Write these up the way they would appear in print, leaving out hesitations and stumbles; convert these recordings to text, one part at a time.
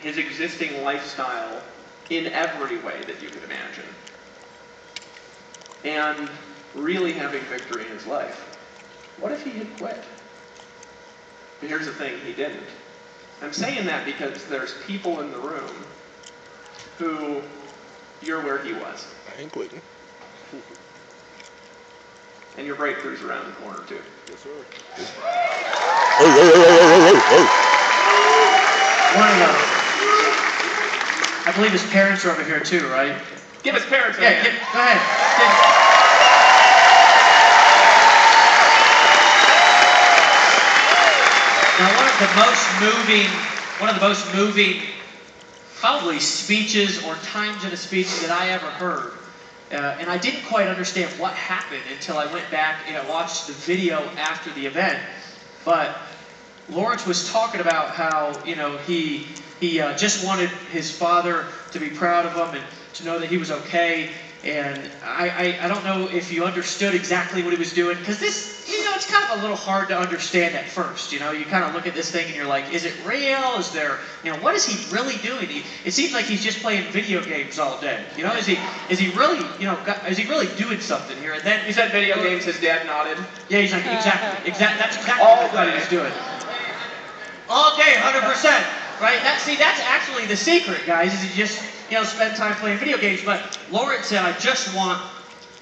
his existing lifestyle in every way that you could imagine, and really having victory in his life. What if he had quit? But here's the thing, he didn't. I'm saying that because there's people in the room who you're where he was. I ain't quitting. And your breakthrough's around the corner too. Yes, sir. One of them. I believe his parents are over here too, right? Give his parents a hand. hand. Go ahead. Now, one of the most moving, probably speeches or times in a speech that I ever heard. And I didn't quite understand what happened until I went back and I watched the video after the event. But Lawrence was talking about how, you know, he just wanted his father to be proud of him and to know that he was okay. And I don't know if you understood exactly what he was doing, because this, you know, it's kind of a little hard to understand at first. You know, you kind of look at this thing and you're like, is it real? Is there, you know, what is he really doing? It seems like he's just playing video games all day. You know, is he really, you know, is he really doing something here? And then you said video games. His dad nodded. Yeah, he's like, exactly. That's exactly what I thought he was doing. All day, 100%. Right? That's actually the secret, guys. Is he just, you know, spend time playing video games? But Lawrence said, I just want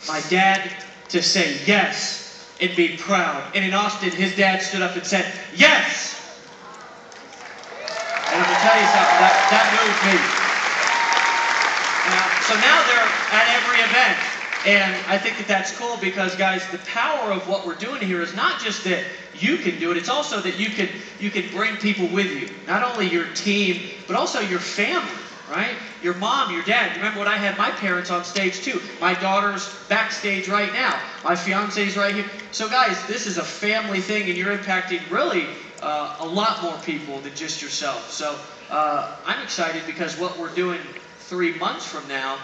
my dad to say yes and be proud. And in Austin, his dad stood up and said, yes! And I'm going to tell you something, that moved me. So now they're at every event. And I think that that's cool because, guys, the power of what we're doing here is not just that you can do it, it's also that you can bring people with you. Not only your team, but also your family, right? Your mom, your dad. You remember when I had my parents on stage too? My daughter's backstage right now. My fiance's right here. So guys, this is a family thing and you're impacting really a lot more people than just yourself. So I'm excited because what we're doing 3 months from now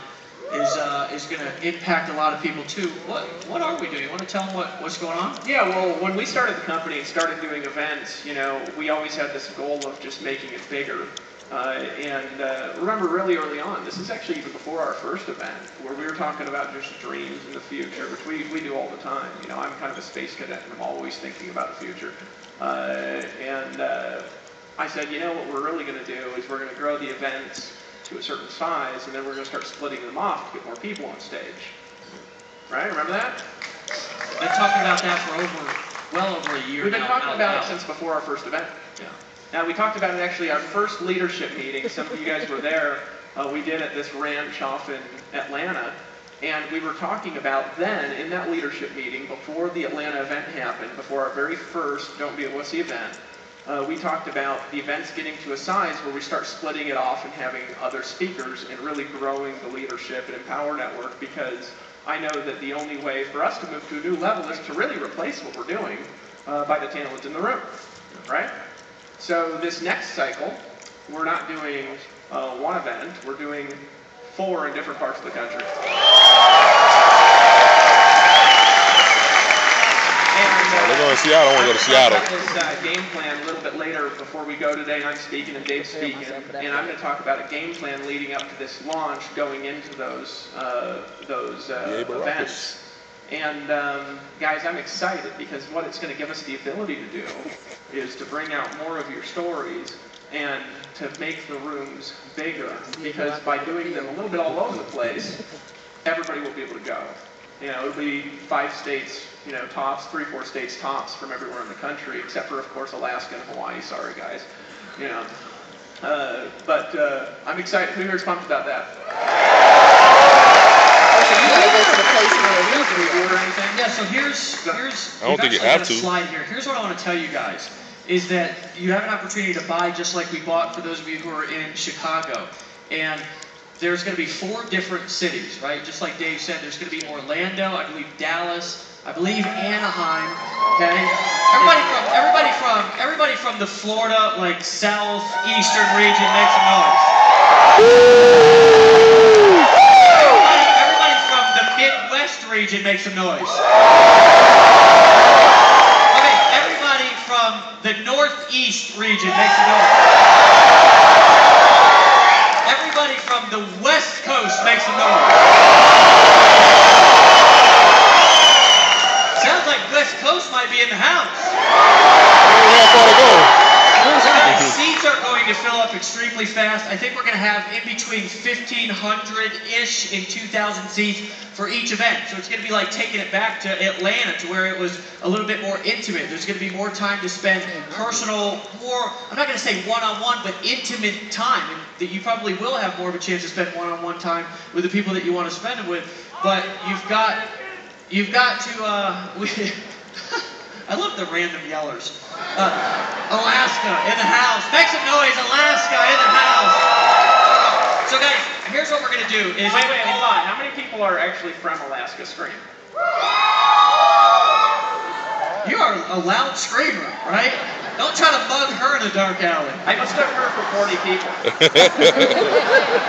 is going to impact a lot of people too. What are we doing? You want to tell them what's going on? Yeah, well, when we started the company and started doing events, you know, we always had this goal of just making it bigger. Remember really early on, this is actually even before our first event, where we were talking about just dreams in the future, which we do all the time. You know, I'm kind of a space cadet and I'm always thinking about the future. I said, you know, what we're really going to do is we're going to grow the events to a certain size, and then we're going to start splitting them off to get more people on stage. Right? Remember that? Been talking about that for well over a year now. We've been talking about it since before our first event. Yeah. Now, we talked about it actually our first leadership meeting. Some of you guys were there. We did at this ranch off in Atlanta. And we were talking about then, in that leadership meeting, before the Atlanta event happened, before our very first Don't Be a Wussy event, we talked about the events getting to a size where we start splitting it off and having other speakers and really growing the leadership and Empower Network, because I know that the only way for us to move to a new level is to really replace what we're doing by the talent in the room, right? So this next cycle, we're not doing one event, we're doing 4 in different parts of the country. They're going to Seattle. I want to go to Seattle. I'm going to talk about this game plan a little bit later before we go today. I'm speaking and Dave's speaking, and I'm going to talk about a game plan leading up to this launch, going into those events. And guys, I'm excited because what it's going to give us the ability to do is to bring out more of your stories and to make the rooms bigger, because by doing them a little bit all over the place, everybody will be able to go. You know, it'll be 5 states, you know, tops, 3-4 states tops from everywhere in the country, except for, of course, Alaska and Hawaii. Sorry, guys. You know, I'm excited. Who here's pumped about that? Yeah. So here's. I don't think you have to. Slide here. Here's what I want to tell you guys: is that you have an opportunity to buy just like we bought for those of you who are in Chicago, and there's going to be 4 different cities, right? Just like Dave said, there's going to be Orlando, I believe Dallas, I believe Anaheim. Okay, everybody from the Florida, like southeastern region, make some noise. Everybody from the Midwest region, make some noise. Okay, everybody from the Northeast region, make some noise. some noise. Sounds like West Coast might be in the house. How far to go? Seats are going to fill up extremely fast. I think we're going to have in between 1,500-ish and 2,000 seats for each event. So it's going to be like taking it back to Atlanta to where it was a little bit more intimate. There's going to be more time to spend personal, more, I'm not going to say one-on-one, but intimate time. And that you probably will have more of a chance to spend one-on-one time with the people that you want to spend it with. But you've got to, I love the random yellers. Alaska in the house. Make some noise, Alaska in the house. So guys, here's what we're going to do. Is wait, hold on. How many people are actually from Alaska? Scream. You are a loud screamer, right? Don't try to mug her in a dark alley. I mistook her for 40 people.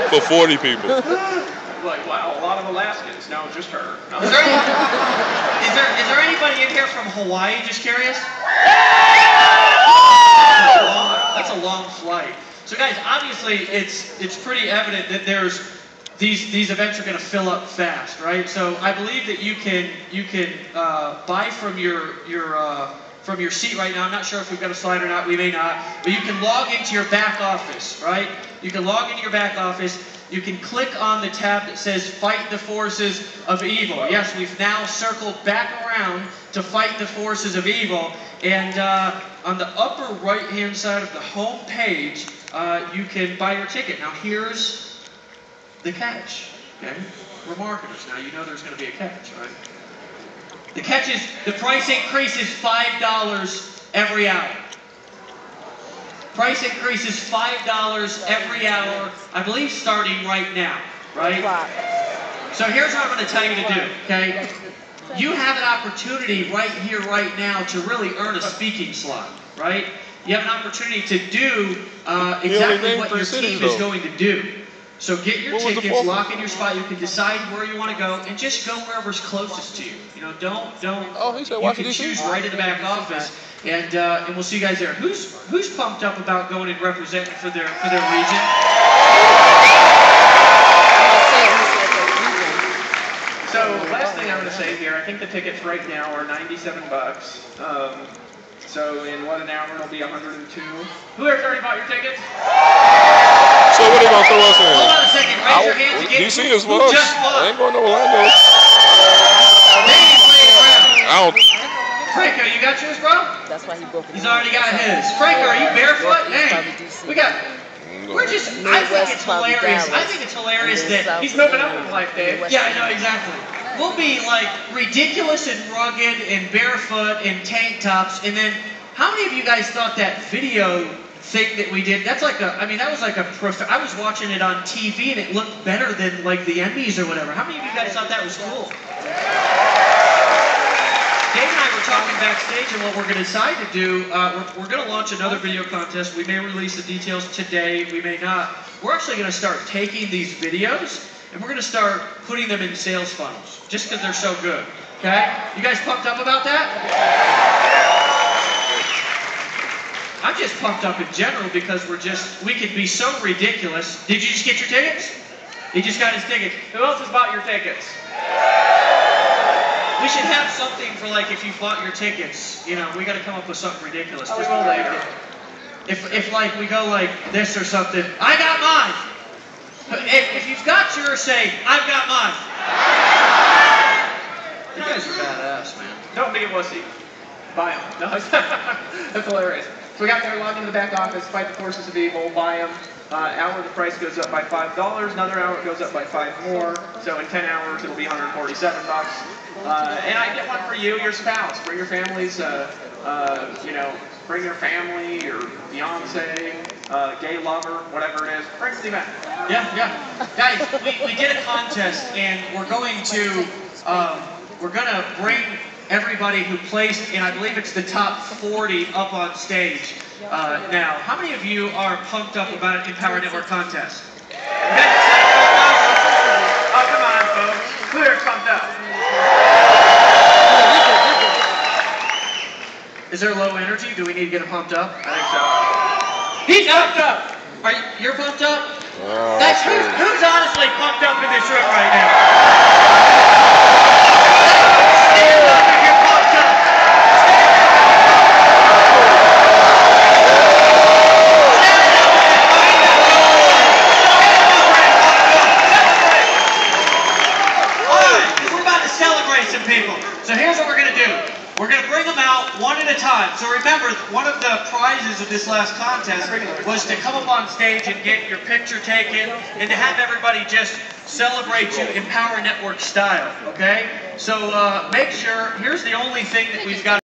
For 40 people. Like, wow, a lot of Alaskans. No, just her. No. Is there anybody in here from Hawaii? Just curious. That's a long flight. So guys, obviously it's pretty evident that there's these events are going to fill up fast, right? So I believe that you can buy from your seat right now. I'm not sure if we've got a slide or not. We may not, but you can log into your back office, right? You can log into your back office. You can click on the tab that says Fight the Forces of Evil. Yes, we've now circled back around to fight the forces of evil. And on the upper right-hand side of the home page, you can buy your ticket. Now here's the catch, okay? We're marketers. Now you know there's going to be a catch, right? The catch is the price increase is $5 every hour. Price increase is $5 every hour, I believe starting right now, right? So here's what I'm going to tell you to do, okay? You have an opportunity right here, right now to really earn a speaking slot, right? You have an opportunity to do exactly what your team is going to do. So get your tickets, lock in your spot. You can decide where you want to go, and just go wherever's closest to you. You know, don't. Oh, he said you can choose right in the back office, and we'll see you guys there. Who's pumped up about going and representing for their region? So last thing I'm going to say here, I think the tickets right now are $97. So in what, an hour it'll be 102. Who has already bought your tickets? So what are they gonna throw us in? Hold on a second. Raise your hands again. DC is for us. I ain't going to Orlando. Franco, you got yours, bro? That's why he broke it. He's already got his. Franco, are you barefoot? Dang. I think it's hilarious. I think it's hilarious that he's moving up in life, Dave. Yeah, I know, exactly. We'll be like ridiculous and rugged and barefoot and tank tops, and then how many of you guys thought that video thing that we did, that's like a, I mean, that was like a, I was watching it on TV and it looked better than like the Emmys or whatever. How many of you guys thought that was cool? Dave and I were talking backstage, and what we're going to decide to do, we're going to launch another video contest. We may release the details today, we may not. We're actually going to start taking these videos, and we're going to start putting them in sales funnels, just because they're so good, okay? You guys pumped up about that? I'm just pumped up in general because we can be so ridiculous. Did you just get your tickets? He just got his tickets. Who else has bought your tickets? We should have something for like if you bought your tickets, you know, we got to come up with something ridiculous. Oh, we will later. If like we go like this or something, I got mine. If you've got yours, say, I've got mine. You guys are badass, man. Don't be a wussy. Buy them. No, that's hilarious. So we got there, log into the back office, fight the forces of evil, buy them. Hour the price goes up by $5. Another hour it goes up by 5 more. So in 10 hours it'll be $147. And I get one for you, your spouse, bring your families. You know, bring your family, your fiance, gay lover, whatever it is. Bring the event. Yeah. Guys, we did a contest, and we're going to bring everybody who placed, and I believe it's the top 40 up on stage. Now, how many of you are pumped up about an Empower Network contest? Okay. Oh, come on, folks. Who are pumped up? Is there low energy? Do we need to get him pumped up? I think so. He's pumped up. You're pumped up? Oh, Guys, sure. who's honestly pumped up in this room right now? Stand up if you're pumped up. We're about to celebrate some people. So here's what we're going to do. We're going to bring them out one at a time. So remember, one of the prizes of this last contest was to come up on stage and get your picture taken and to have everybody just celebrate you in Power Network style, okay? So make sure, here's the only thing that we've got